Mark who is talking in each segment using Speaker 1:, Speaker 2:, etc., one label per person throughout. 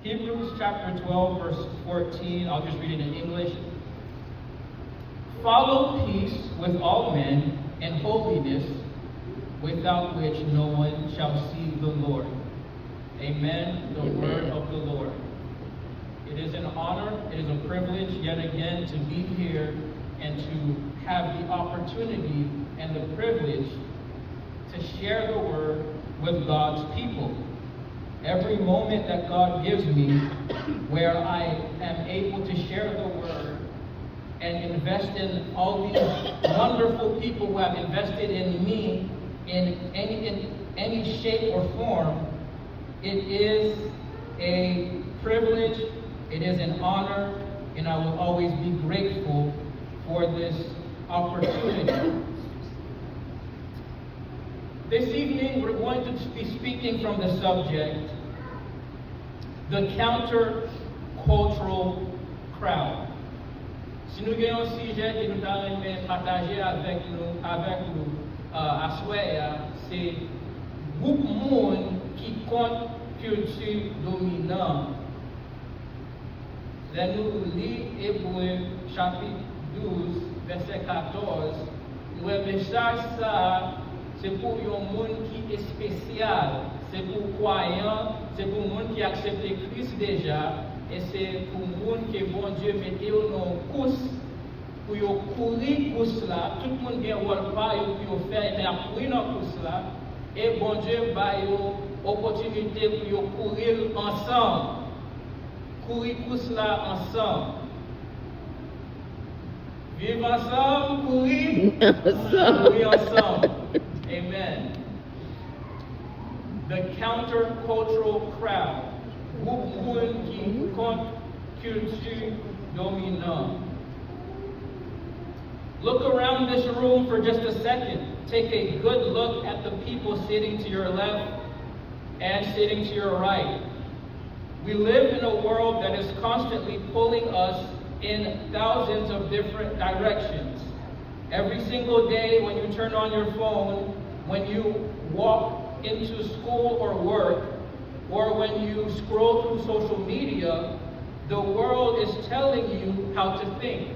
Speaker 1: Hebrews chapter 12, verse 14. I'll just read it in English. Follow peace with all men and holiness, without which no one shall see the Lord. Amen. The word of the Lord. It is an honor, it is a privilege yet again to be here and to have the opportunity and the privilege to share the word with God's people. Every moment that God gives me where I am able to share the word and invest in all these wonderful people who have invested in me in any shape or form, it is a privilege, it is an honor, and I will always be grateful for this opportunity. This evening, we're going to be speaking from the subject, the counter-cultural crowd. Si nous avons un sujet que nous allons partager avec nous à soir, c'est groupe monde qui compte culture dominante. Là, nous lisons Hébreux chapitre 12, verset 14. Nous avons message ça. C'est pour un monde qui est spécial, c'est pour croyants, c'est pour un monde qui a accepté Christ déjà, et c'est pour un monde que bon Dieu mette dans course, pour courir course là, tout le monde qui a un rôle pour faire, mais à courir dans course là, et bon Dieu va une opportunité pour courir ensemble, courir course là ensemble. Vivre ensemble, courir ensemble. Amen. The countercultural crowd. Groupe qui contre culture dominante. Look around this room for just a second. Take a good look at the people sitting to your left and sitting to your right. We live in a world that is constantly pulling us in thousands of different directions. Every single day when you turn on your phone, when you walk into school or work, or when you scroll through social media, the world is telling you how to think.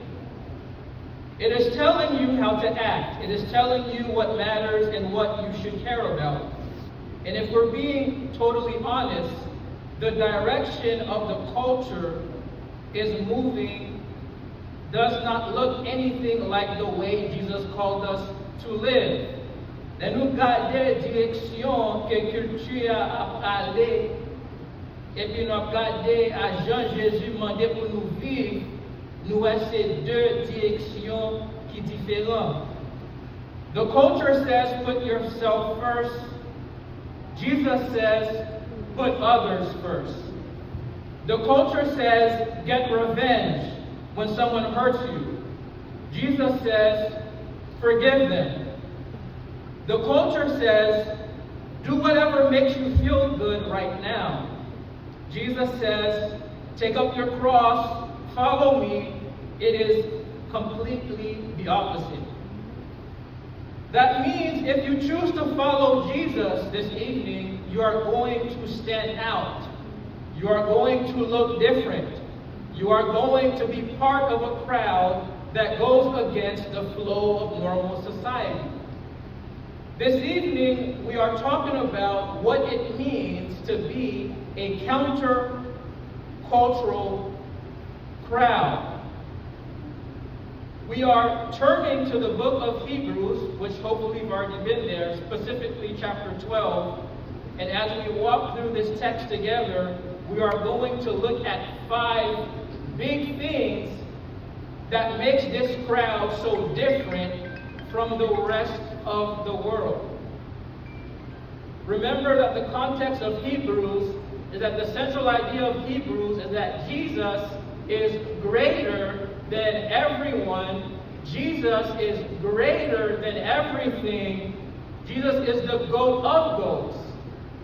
Speaker 1: It is telling you how to act. It is telling you what matters and what you should care about. And if we're being totally honest, the direction of the culture is moving does not look anything like the way Jesus called us to live. Là, nous gardons direction que culture a allé, et puis nous gardons à Jean-Jésus demandé pour nous vivre, nous avons ces deux directions qui différentes. The culture says put yourself first. Jesus says put others first. The culture says get revenge when someone hurts you. Jesus says, forgive them. The culture says, do whatever makes you feel good right now. Jesus says, take up your cross, follow me. It is completely the opposite. That means if you choose to follow Jesus this evening, you are going to stand out. You are going to look different. You are going to be part of a crowd that goes against the flow of normal society. This evening, we are talking about what it means to be a counter-cultural crowd. We are turning to the book of Hebrews, which hopefully you've already been there, specifically chapter 12. And as we walk through this text together, we are going to look at 5 big things that makes this crowd so different from the rest of the world. Remember that the context of Hebrews is that the central idea of Hebrews is that Jesus is greater than everyone. Jesus is greater than everything. Jesus is the goat of goats.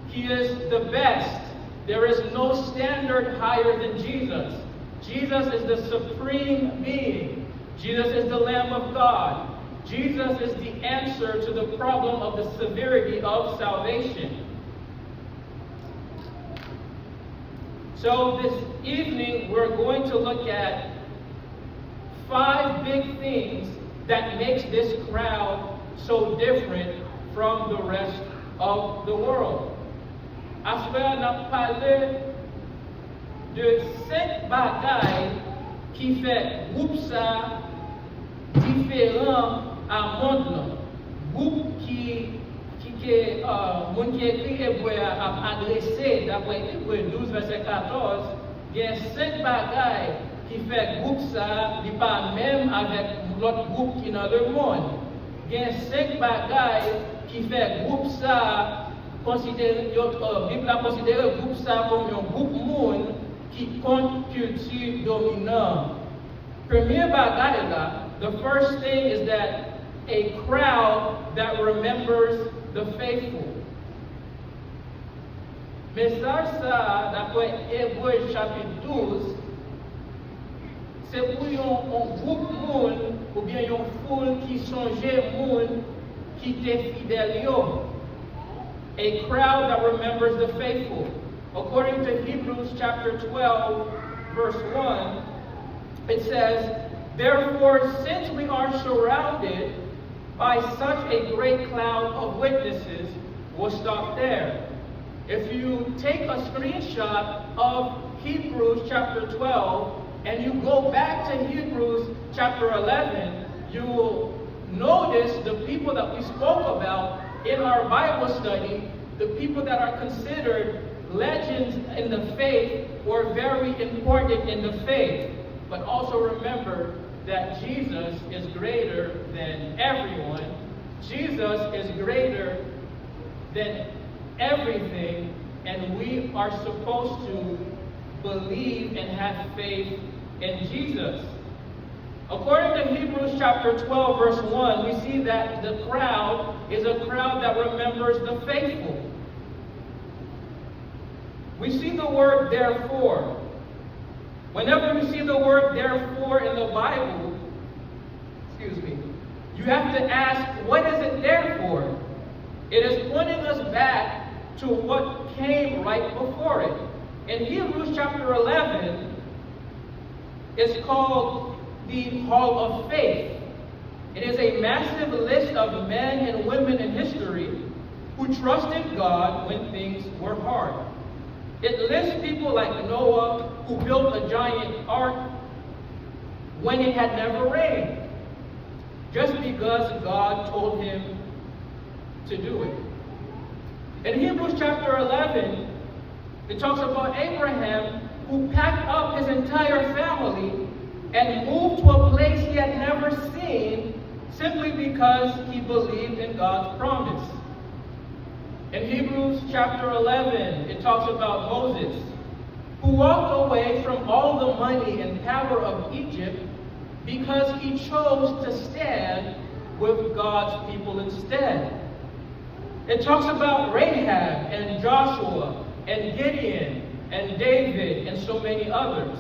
Speaker 1: He is the best. There is no standard higher than Jesus. Jesus is the supreme being. Jesus is the Lamb of God. Jesus is the answer to the problem of the severity of salvation. So this evening, we're going to look at 5 big things that makes this crowd so different from the rest of the world. Asper n'a parlé de 5 bagailles qui fait groupe ça différent à monde. Groupe qui moun qui écrit Hébreu a adressé d'après Hébreu 12 verset 14, il y a 5 bagailles qui fait groupe ça, n'est pas même avec l'autre groupe qui est dans le monde. Il y a 5 bagailles qui fait groupe ça, Bible a considéré groupe ça comme un groupe monde qui compte culture dominante. Premier bagaille là, the first thing is that a crowd that remembers the faithful. Message ça, d'après Hébreu chapitre 12, c'est pour un groupe monde ou bien une foule qui songeait monde qui était fidèle. A crowd that remembers the faithful. According to Hebrews chapter 12, verse 1, it says, "Therefore, since we are surrounded by such a great cloud of witnesses," we'll stop there. If you take a screenshot of Hebrews chapter 12 and you go back to Hebrews chapter 11, you will notice the people that we spoke about in our Bible study, the people that are considered legends in the faith or very important in the faith. But also remember that Jesus is greater than everyone. Jesus is greater than everything, and we are supposed to believe and have faith in Jesus. According to Hebrews chapter 12, verse 1, we see that the crowd is a crowd that remembers the faithful. We see the word therefore. Whenever you see the word therefore in the Bible, you have to ask, what is it there for? It is pointing us back to what came right before it. In Hebrews chapter 11, it's called the Hall of Faith. It is a massive list of men and women in history who trusted God when things were hard. It lists people like Noah, who built a giant ark when it had never rained, just because God told him to do it. In Hebrews chapter 11, it talks about Abraham, who packed up his entire family and moved to a place he had never seen simply because he believed in God's promise. In Hebrews chapter 11, it talks about Moses, who walked away from all the money and power of Egypt because he chose to stand with God's people instead. It talks about Rahab and Joshua and Gideon and David and so many others.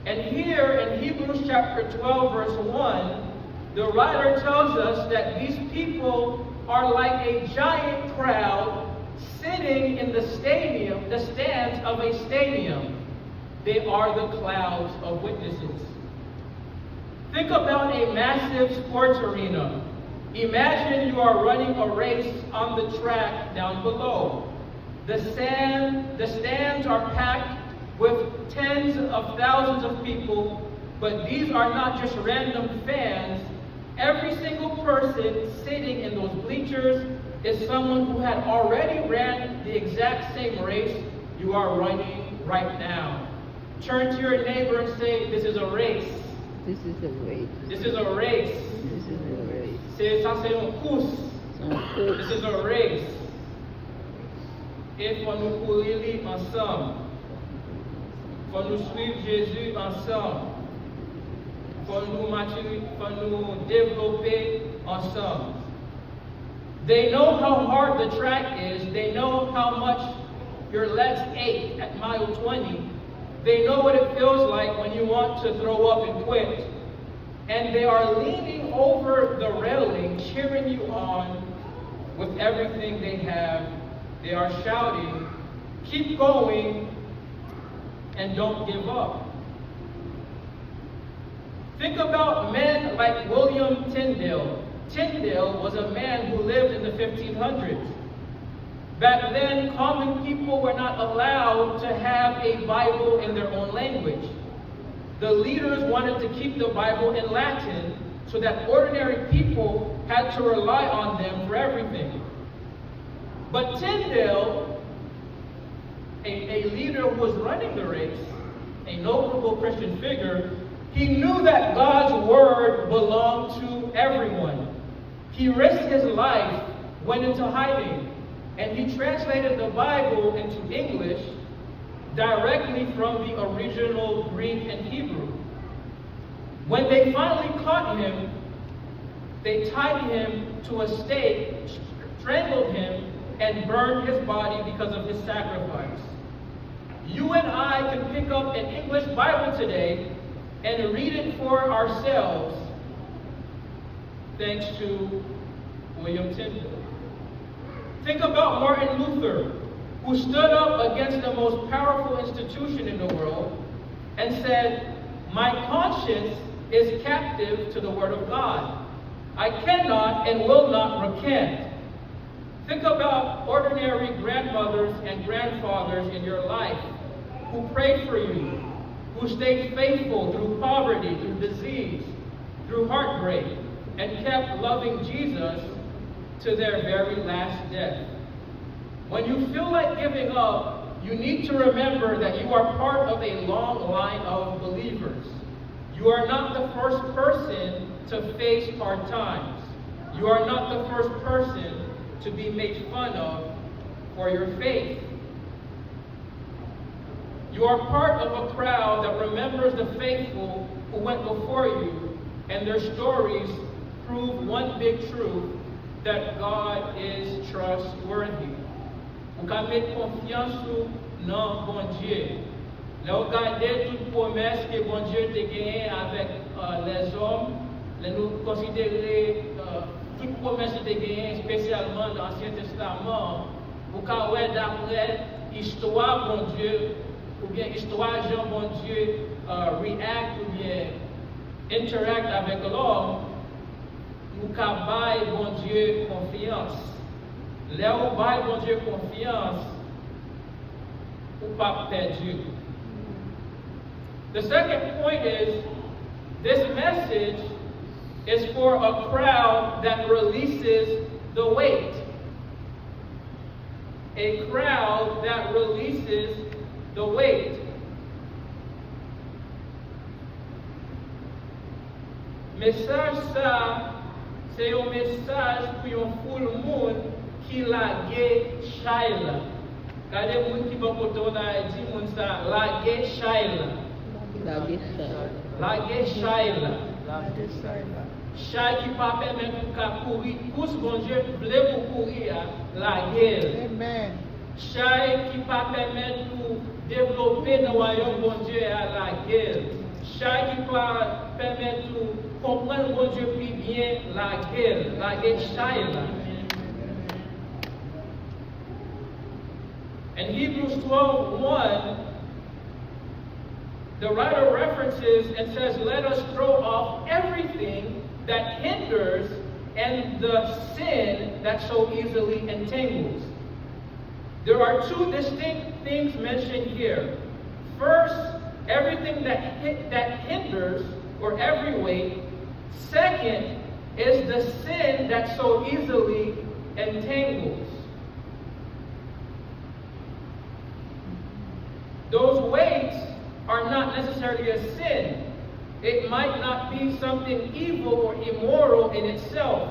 Speaker 1: And here in Hebrews chapter 12, verse 1, the writer tells us that these people are like a giant crowd sitting in the stands of a stadium. They are the clouds of witnesses. Think about a massive sports arena. Imagine you are running a race on the track down below. The stands are packed with tens of thousands of people, but these are not just random fans. Every single person sitting in those bleachers is someone who had already ran the exact same race you are running right now. Turn to your neighbor and say, this is a race.
Speaker 2: This is a race.
Speaker 1: This is a race.
Speaker 2: This is a race.
Speaker 1: Ça c'est une course. This is a race. Et faut nous courir ensemble. Faut nous suivre Jésus ensemble. Faut nous développer ensemble. They know how hard the track is. They know how much your legs ache at mile 20. They know what it feels like when you want to throw up and quit. And they are leaning over the railing, cheering you on with everything they have. They are shouting, keep going, and don't give up. Think about men like William Tyndale. Tyndale was a man who lived in the 1500s. Back then, common people were not allowed to have a Bible in their own language. The leaders wanted to keep the Bible in Latin so that ordinary people had to rely on them for everything. But Tyndale, a leader who was running the race, a notable Christian figure, he knew that God's word belonged to everyone. He risked his life, went into hiding, and he translated the Bible into English directly from the original Greek and Hebrew. When they finally caught him, they tied him to a stake, strangled him, and burned his body because of his sacrifice. You and I can pick up an English Bible today and read it for ourselves thanks to William Tyndale. Think about Martin Luther, who stood up against the most powerful institution in the world and said, "My conscience is captive to the Word of God. I cannot and will not recant." Think about ordinary grandmothers and grandfathers in your life who prayed for you, who stayed faithful through poverty, through disease, through heartbreak, and kept loving Jesus to their very last death. When you feel like giving up, you need to remember that you are part of a long line of believers. You are not the first person to face hard times. You are not the first person to be made fun of for your faith. You are part of a crowd that remembers the faithful who went before you, and their stories prove one big truth, that God is trustworthy. Ou ka met confiance dans bon Dieu. Là, on regarde toute promesse que bon Dieu te gagné avec les hommes, là, nous considérer toute promesse que te gagné, spécialement dans l'Ancien Testament, ou ka ouais d'après histoire bon Dieu, ou bien histoire Jean bon Dieu react ou bien interact avec l'homme, ou ka bail bon Dieu confiance. Là où bail bon Dieu confiance, ou pas perdu. The second point is, this message is for a crowd that releases the weight. A crowd that releases the weight. Message ça, c'est un message pour un full monde qui lage Shaila. Gade moun ki bon kote on a dit moun sa lage Shaila. Lage Shaila. Chay qui pas permettre pour ka courir, pousse bon Dieu vle pour courir la guerre.
Speaker 3: Amen.
Speaker 1: Chay qui pas permettre pour développer dans le royaume bon Dieu à la guerre. Chay qui pas permettre pour comprendre bon Dieu plus bien la guerre Shaila. In Hebrews 12:1, the writer references and says, "Let us throw off everything that hinders and the sin that so easily entangles." There are two distinct things mentioned here. First, everything that hinders, or every weight. Second is the sin that so easily entangles. Those weights are not necessarily a sin. It might not be something evil or immoral in itself.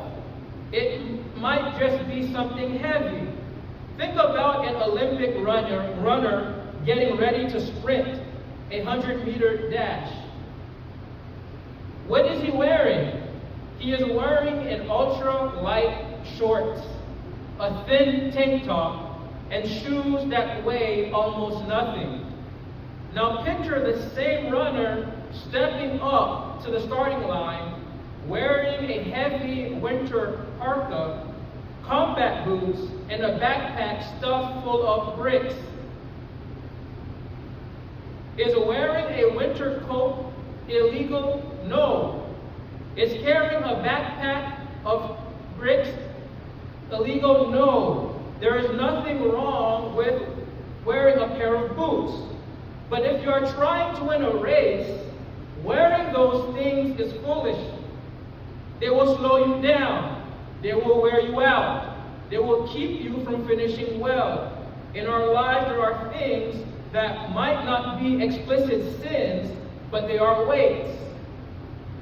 Speaker 1: It might just be something heavy. Think about an Olympic runner getting ready to sprint a 100-meter dash. What is he wearing? He is wearing an ultra-light shorts, a thin tank top, and shoes that weigh almost nothing. Now picture the same runner stepping up to the starting line, wearing a heavy winter parka, combat boots, and a backpack stuffed full of bricks. Is wearing a winter coat illegal? No. Is carrying a backpack of bricks illegal? No. There is nothing wrong with wearing a pair of boots. But if you are trying to win a race, wearing those things is foolish. They will slow you down. They will wear you out. They will keep you from finishing well. In our lives, there are things that might not be explicit sins, but they are weights.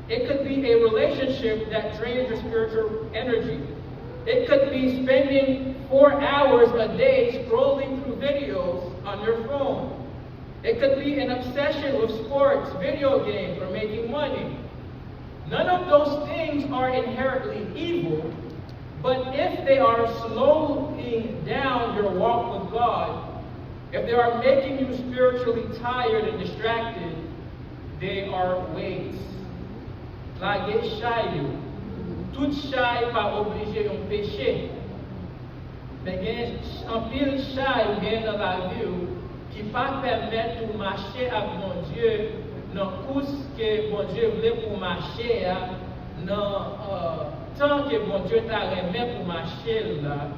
Speaker 1: It could be a relationship that drains your spiritual energy. It could be spending 4 hours a day scrolling through videos on your phone. It could be an obsession with sports, video games, or making money. None of those things are inherently evil, but if they are slowing down your walk with God, if they are making you spiritually tired and distracted, they are weights. Lage chay yo. Tout chay pa oblige yon peche. Men gen anpil chay ou gen nan la vi ou ki pa permet ou mache ak bon Dieu nan kous ke bon Dieu vle pou mache a, nan tan ke bon Dieu ta remen pou mache la,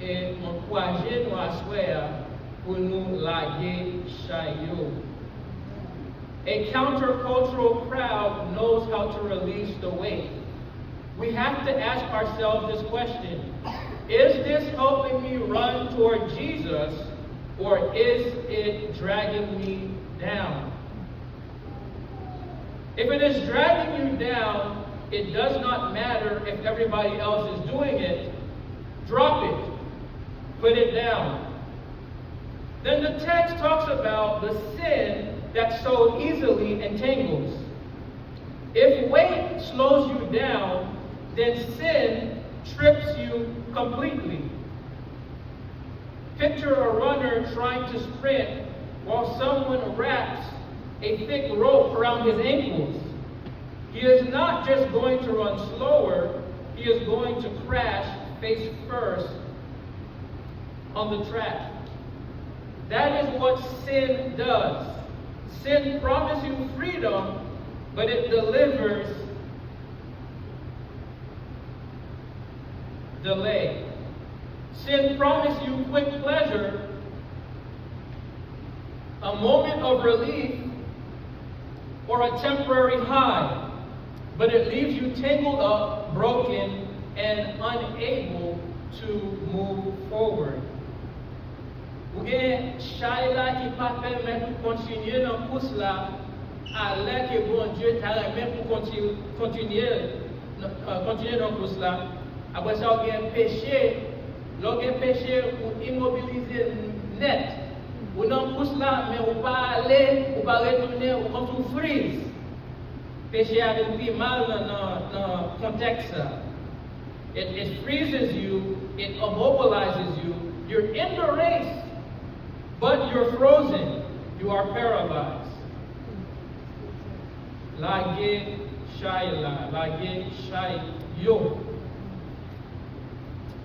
Speaker 1: e m'encourager nou aswe a pou nou lage chay yo. A countercultural crowd knows how to release the weight. We have to ask ourselves this question: is this helping me run toward Jesus, or is it dragging me down? If it is dragging you down, it does not matter if everybody else is doing it. Drop it. Put it down. Then the text talks about the sin that so easily entangles. If weight slows you down, then sin trips you completely. Picture a runner trying to sprint while someone wraps a thick rope around his ankles. He is not just going to run slower, he is going to crash face first on the track. That is what sin does. Sin promises you freedom, but it delivers delay. Sin promises you quick pleasure, a moment of relief, or a temporary high, but it leaves you tangled up, broken, and unable to move forward. Ou gen chay la ki pa permet pou kontinye nan kous la, alè ke bon Dieu ta remen pou kontinye nan kous la. Apre sa ou gen peche, lò gen peche ou immobilize net. Ou nan kous la, men ou pa ale, ou pa retourne, ou kon tou freeze. Peche a pi mal nan kontekst sa. It freezes you, it immobilizes you. You're in the race, but you're frozen. You are paralyzed. Lage shayla, lage shay yo.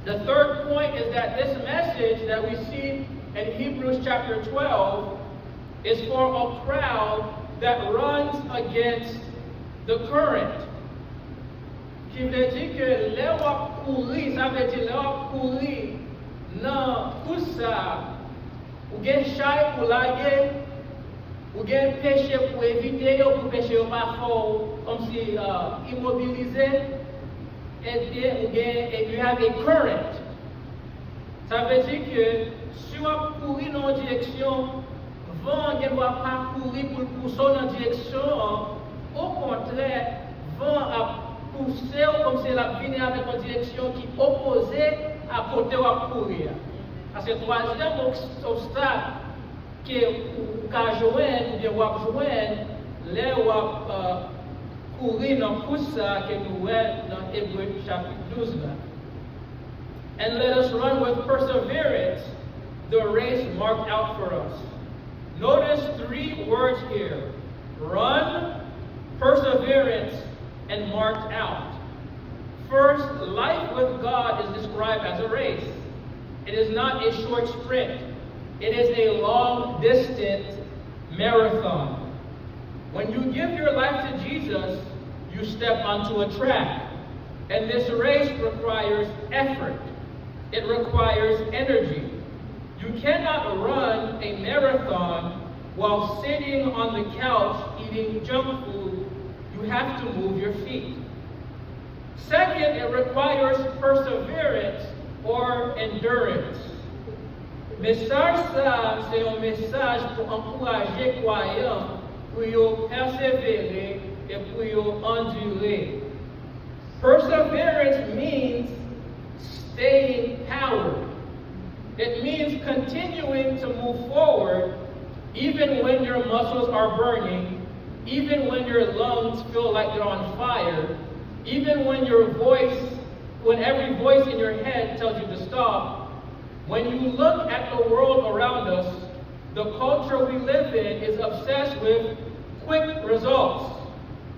Speaker 1: The third point is that this message that we see in Hebrews chapter 12 is for a crowd that runs against the current. Qui veut dire que les wap kouri, ça veut dire les wap kouri nan kousa. Ou gen chay pou lage, ou gen peche pou evite yo, pou peche yo pa fò, comme si immobilize, et you have a current. Ça veut dire que si wap kouri nan direksyon, vent gen wap pa kouri pou pousso nan direksyon, au contraire, vent a poussé comme si la vine avec une direction qui opposée à côté wap kouri. Parce que le troisième obstacle que vous pouvez joindre, ou bien vous joindre, là vous courir dans tout ça que nous voyons dans Hébreux chapitre 12. And let us run with perseverance the race marked out for us. Notice 3 words here: run, perseverance, and marked out. First, life with God is described as a race. It is not a short sprint. It is a long distance marathon. When you give your life to Jesus, you step onto a track. And this race requires effort. It requires energy. You cannot run a marathon while sitting on the couch eating junk food. You have to move your feet. Second, it requires perseverance or endurance. Message ça, c'est un message pour encourager croyants pour y persévérer et pour y endurer. Perseverance means staying powered. It means continuing to move forward even when your muscles are burning, even when your lungs feel like they're on fire, even when every voice in your head tells you to stop. When you look at the world around us, the culture we live in is obsessed with quick results.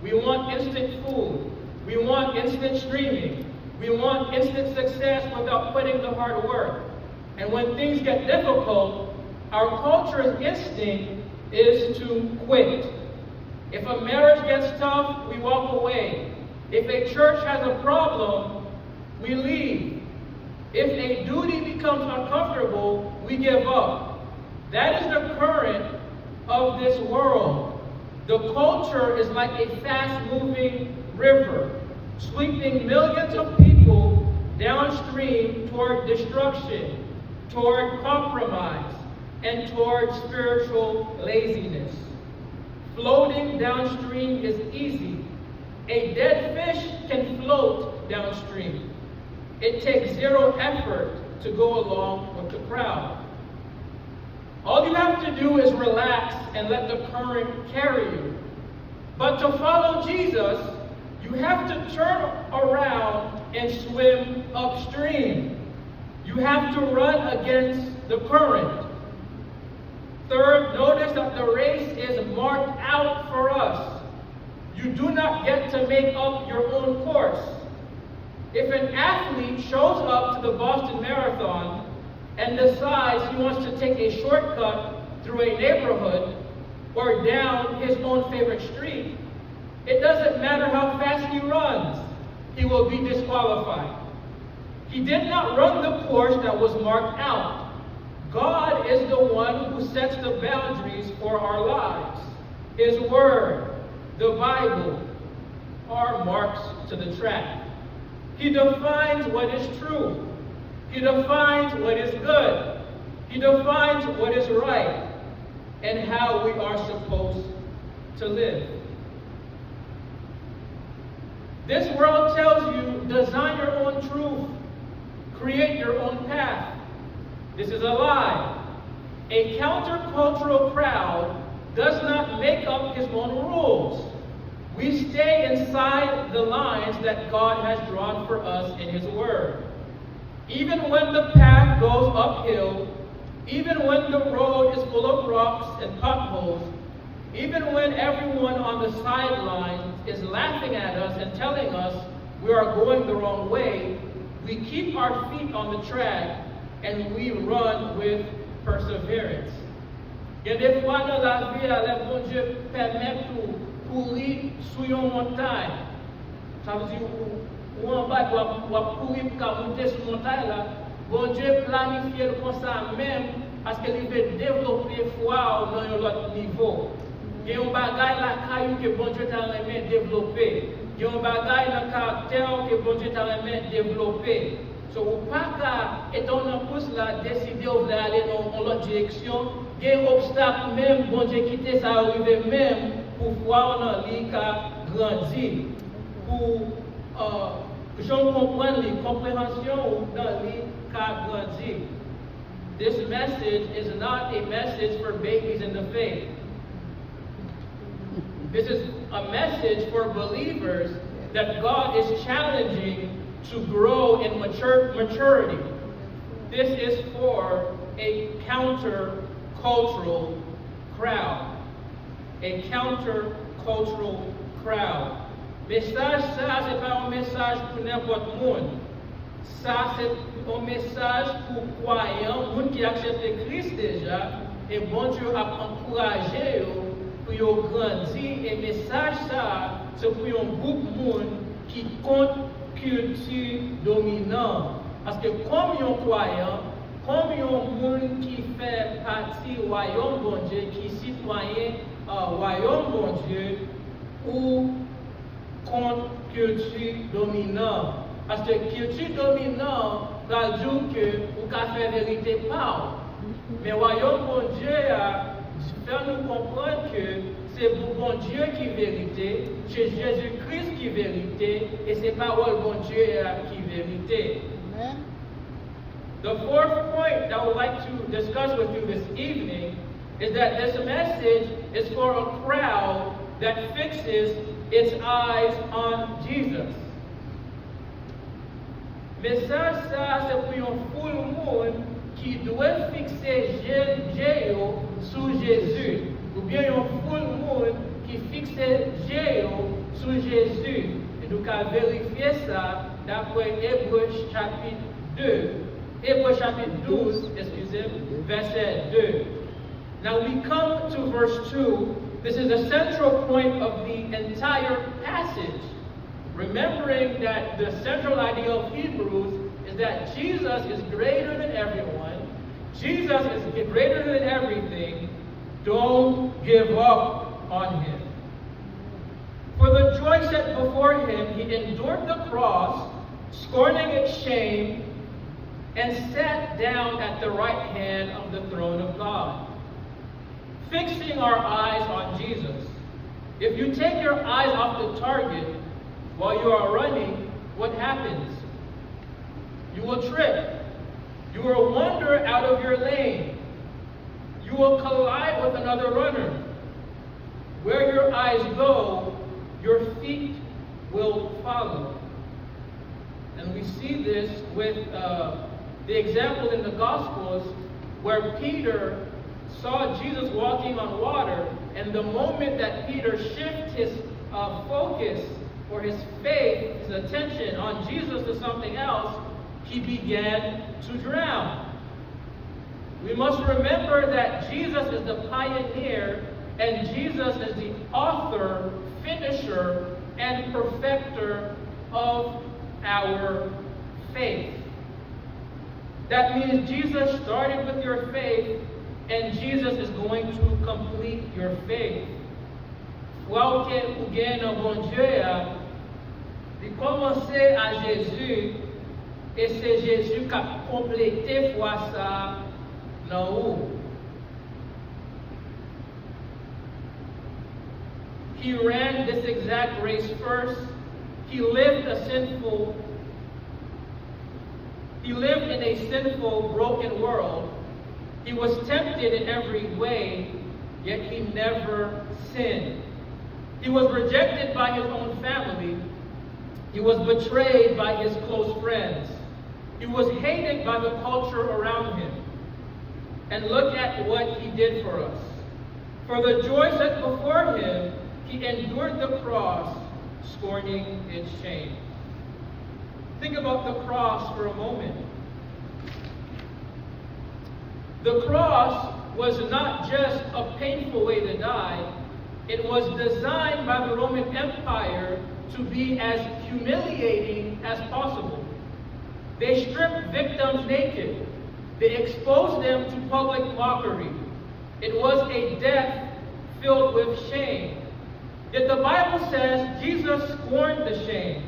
Speaker 1: We want instant food. We want instant streaming. We want instant success without putting the hard work. And when things get difficult, our culture's instinct is to quit. If a marriage gets tough, we walk away. If a church has a problem, we leave. If a duty becomes uncomfortable, we give up. That is the current of this world. The culture is like a fast-moving river, sweeping millions of people downstream toward destruction, toward compromise, and toward spiritual laziness. Floating downstream is easy. A dead fish can float downstream. It takes zero effort to go along with the crowd. All you have to do is relax and let the current carry you. But to follow Jesus, you have to turn around and swim upstream. You have to run against the current. Third, notice that the race is marked out for us. You do not get to make up your own course. If an athlete shows up to the Boston Marathon and decides he wants to take a shortcut through a neighborhood or down his own favorite street, it doesn't matter how fast he runs, he will be disqualified. He did not run the course that was marked out. God is the one who sets the boundaries for our lives. His Word, the Bible, are marks to the track. He defines what is true. He defines what is good. He defines what is right and how we are supposed to live. This world tells you, design your own truth. Create your own path. This is a lie. A countercultural crowd does not make up his own rules. We stay inside the lines that God has drawn for us in His Word. Even when the path goes uphill, even when the road is full of rocks and potholes, even when everyone on the sidelines is laughing at us and telling us we are going the wrong way, we keep our feet on the track and we run with perseverance. Il y a des fois dans la vie, le bon Dieu permet pour courir sur une montagne. Ça veut dire, ou en bas, ou courir pour monter sur la montagne là. Bon Dieu planifie comme ça même, parce qu'il veut développer foi dans un autre niveau. Il y a un bagage là que bon Dieu t'a remis développer. Il y a un bagage dans le caractère que bon Dieu t'a remis développer. So, ou pas qu'à étant en pouce là, décider d'aller dans l'autre direction, il y a un obstacle même, bon Dieu quitter ça arriver même pour voir dans lui qu'a grandi. Pour j'en comprendre les compréhensions dans lui qu'a grandi. This message is not a message for babies in the faith. This is a message for believers that God is challenging to grow in maturity. This is for a counter-cultural crowd. A counter-cultural crowd. Message ça, c'est pas un message pour n'importe monde. Ça, c'est un message pour croyants, monde qui acceptent Christ déjà, et bon Dieu a encouragé pour yo grandir et message ça c'est pour un groupe monde qui compte culture dominante parce que comme yon croyant comme yon monde qui fait partie royaume bon Dieu qui citoyen royaume bon Dieu ou contre culture dominante parce que culture dominante va dire que ou ka fait vérité pas mais royaume bon Dieu a fait nous comprendre que c'est pour bon Dieu qui est vérité, c'est Jésus-Christ qui est vérité, et c'est parole bon Dieu qui est vérité.
Speaker 3: Amen.
Speaker 1: The fourth point that I would like to discuss with you this evening is that this message is for a crowd that fixes its eyes on Jesus. Message ça, c'est pour un full monde qui doit fixer Jésus sur Jésus. Ou bien un full monde qui fixe Jésus sur Jésus. Et nous allons vérifier ça d'après Hébreux chapitre 2. Hébreux chapitre 12, excusez-moi, verset 2. Now we come to verse 2. This is the central point of the entire passage. Remembering that the central idea of Hebrews is that Jesus is greater than everyone. Jesus is greater than everything. Don't give up on him. For the joy set before him, he endured the cross, scorning its shame, and sat down at the right hand of the throne of God. Fixing our eyes on Jesus. If you take your eyes off the target while you are running, what happens? You will trip. You will wander out of your lane. You will collide with another runner. Where your eyes go, your feet will follow. And we see this with the example in the Gospels where Peter saw Jesus walking on water, and the moment that Peter shifted his focus or his faith, his attention on Jesus to something else, he began to drown. We must remember that Jesus is the pioneer and Jesus is the author, finisher, and perfecter of our faith. That means Jesus started with your faith and Jesus is going to complete your faith. Foi que o gain au bon Dieu a commencé à Jésus et c'est Jésus qui a complété foi ça dans où. He ran this exact race first. He lived in a sinful, broken world. He was tempted in every way, yet he never sinned. He was rejected by his own family. He was betrayed by his close friends. He was hated by the culture around him. And look at what he did for us. For the joy set before him, he endured the cross, scorning its shame. Think about the cross for a moment. The cross was not just a painful way to die. It was designed by the Roman Empire to be as humiliating as possible. They stripped victims naked. They exposed them to public mockery. It was a death filled with shame. Yet the Bible says Jesus scorned the shame.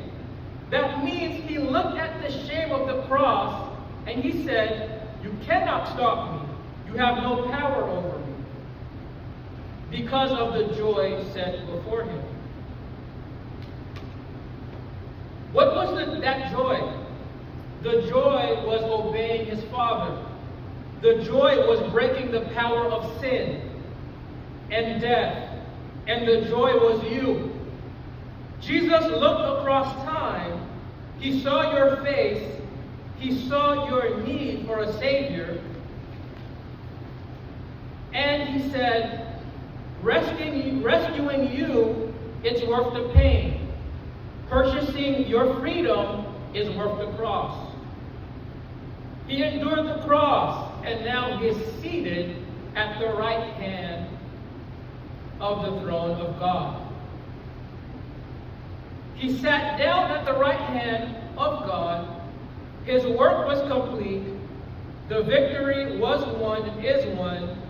Speaker 1: That means he looked at the shame of the cross and he said, "You cannot stop me. You have no power over me." Because of the joy set before him. What was that joy? The joy was obeying his Father. The joy was breaking the power of sin and death. And the joy was you. Jesus looked across time. He saw your face. He saw your need for a Savior. And he said, rescuing you, it's worth the pain. Purchasing your freedom is worth the cross. He endured the cross, and now he is seated at the right hand of the throne of God. He sat down at the right hand of God. His work was complete. The victory was won, is won.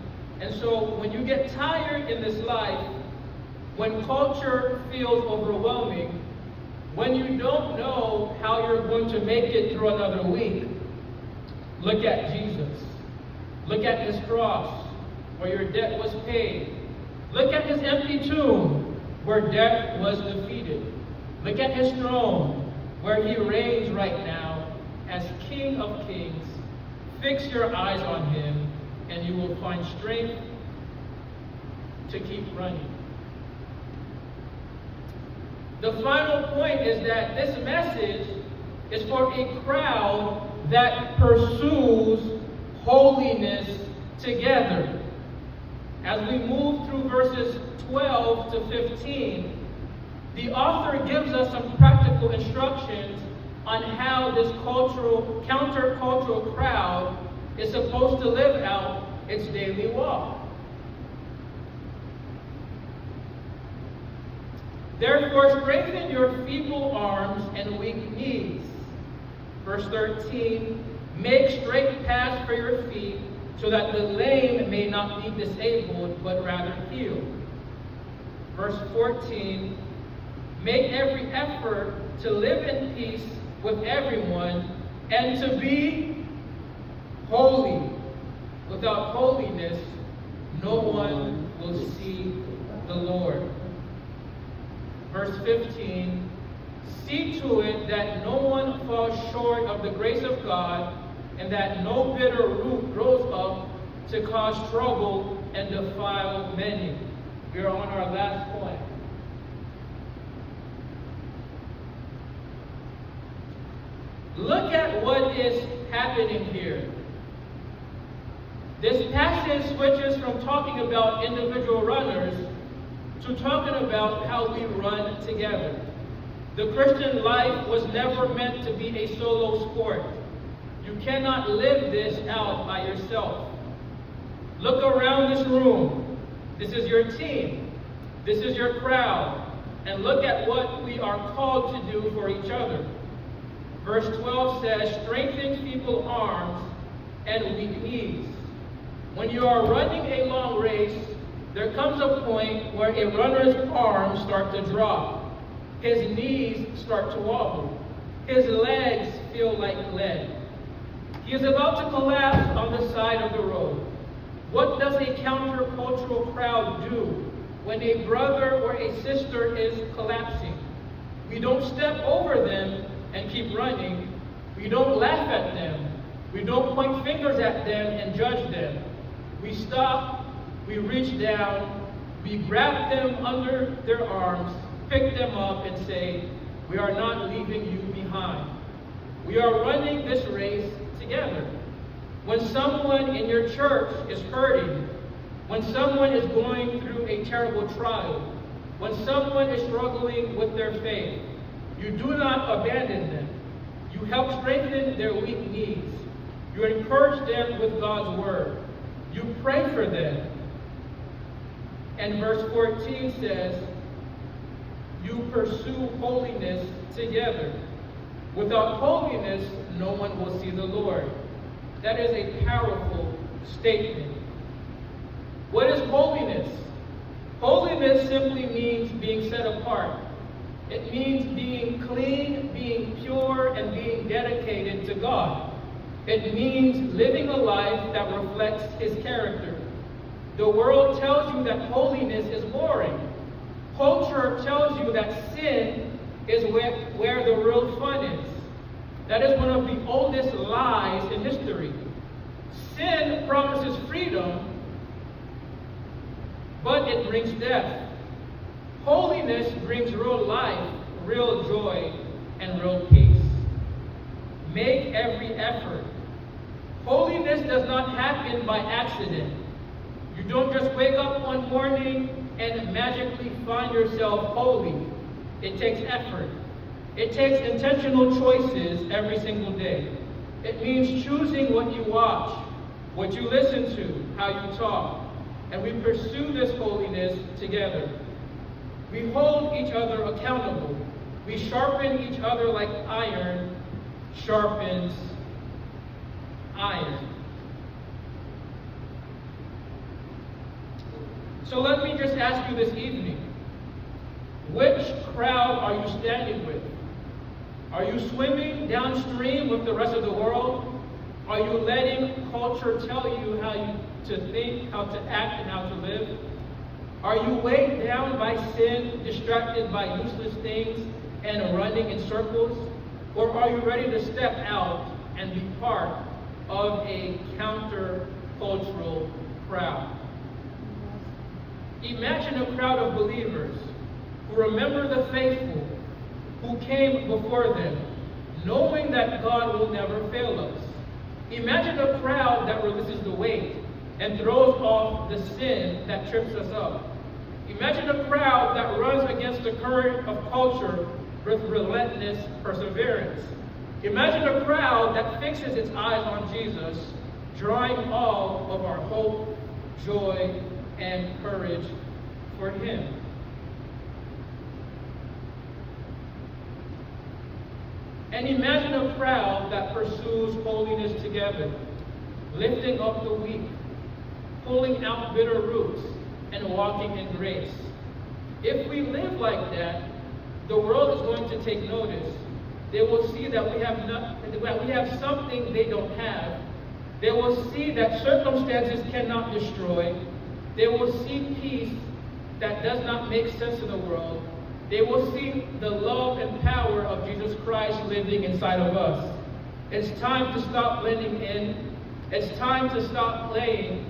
Speaker 1: And so when you get tired in this life, when culture feels overwhelming, when you don't know how you're going to make it through another week, look at Jesus. Look at his cross, where your debt was paid. Look at his empty tomb, where death was defeated. Look at his throne, where he reigns right now as King of Kings. Fix your eyes on him, and you will find strength to keep running. The final point is that this message is for a crowd that pursues holiness together. As we move through verses 12 to 15, the author gives us some practical instructions on how this countercultural crowd is supposed to live out its daily walk. Therefore, strengthen your feeble arms and weak knees. Verse 13, make straight paths for your feet, so that the lame may not be disabled, but rather healed. Verse 14, make every effort to live in peace with everyone and to be holy. Without holiness, no one will see the Lord. Verse 15, see to it that no one falls short of the grace of God, and that no bitter root grows up to cause trouble and defile many. We are on our last point. Look at what is happening here. This passage switches from talking about individual runners to talking about how we run together. The Christian life was never meant to be a solo sport. You cannot live this out by yourself. Look around this room. This is your team. This is your crowd. And look at what we are called to do for each other. Verse 12 says, strengthen feeble arms and weak knees. When you are running a long race, there comes a point where a runner's arms start to drop. His knees start to wobble. His legs feel like lead. He is about to collapse on the side of the road. What does a countercultural crowd do when a brother or a sister is collapsing? We don't step over them and keep running. We don't laugh at them. We don't point fingers at them and judge them. We stop, we reach down, we grab them under their arms, pick them up and say, we are not leaving you behind. We are running this race together. When someone in your church is hurting, when someone is going through a terrible trial, when someone is struggling with their faith, you do not abandon them. You help strengthen their weak knees. You encourage them with God's word. You pray for them. And verse 14 says, you pursue holiness together. Without holiness, no one will see the Lord. That is a powerful statement. What is holiness? Holiness simply means being set apart. It means being clean, being pure, and being dedicated to God. It means living a life that reflects His character. The world tells you that holiness is boring. Culture tells you that sin is where the real fun is. That is one of the oldest lies in history. Sin promises freedom, but it brings death. Holiness brings real life, real joy, and real peace. Make every effort. Holiness does not happen by accident. You don't just wake up one morning and magically find yourself holy. It takes effort. It takes intentional choices every single day. It means choosing what you watch, what you listen to, how you talk. and we pursue this holiness together. We hold each other accountable. We sharpen each other like iron sharpens iron. So let me just ask you this evening, which crowd are you standing with? Are you swimming downstream with the rest of the world? Are you letting culture tell you how to think, how to act, and how to live? Are you weighed down by sin, distracted by useless things, and running in circles? Or are you ready to step out and be part of a counter-cultural crowd? Imagine a crowd of believers who remember the faithful who came before them, knowing that God will never fail us. Imagine a crowd that releases the weight and throws off the sin that trips us up. Imagine a crowd that runs against the current of culture with relentless perseverance. Imagine a crowd that fixes its eyes on Jesus, drawing all of our hope, joy, and courage for Him. And imagine a crowd that pursues holiness together, lifting up the weak, pulling out bitter roots, and walking in grace. If we live like that, the world is going to take notice. They will see that we have something they don't have. They will see that circumstances cannot destroy. They will see peace that does not make sense in the world. They will see the love and power of Jesus Christ living inside of us. It's time to stop blending in. It's time to stop playing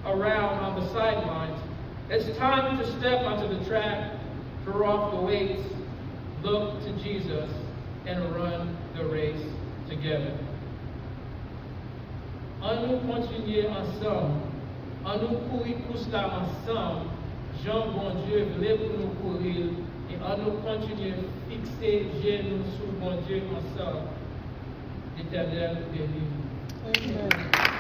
Speaker 1: around on the sidelines. It's time to step onto the track, throw off the weights, look to Jesus, and run the race together. En nous continuer ensemble, en nous courir tout cela ensemble, Jean bon Dieu voulait pour nous courir, et en nous continuer fixer genoux sur bon Dieu ensemble. L'Éternel bénit.
Speaker 2: Amen.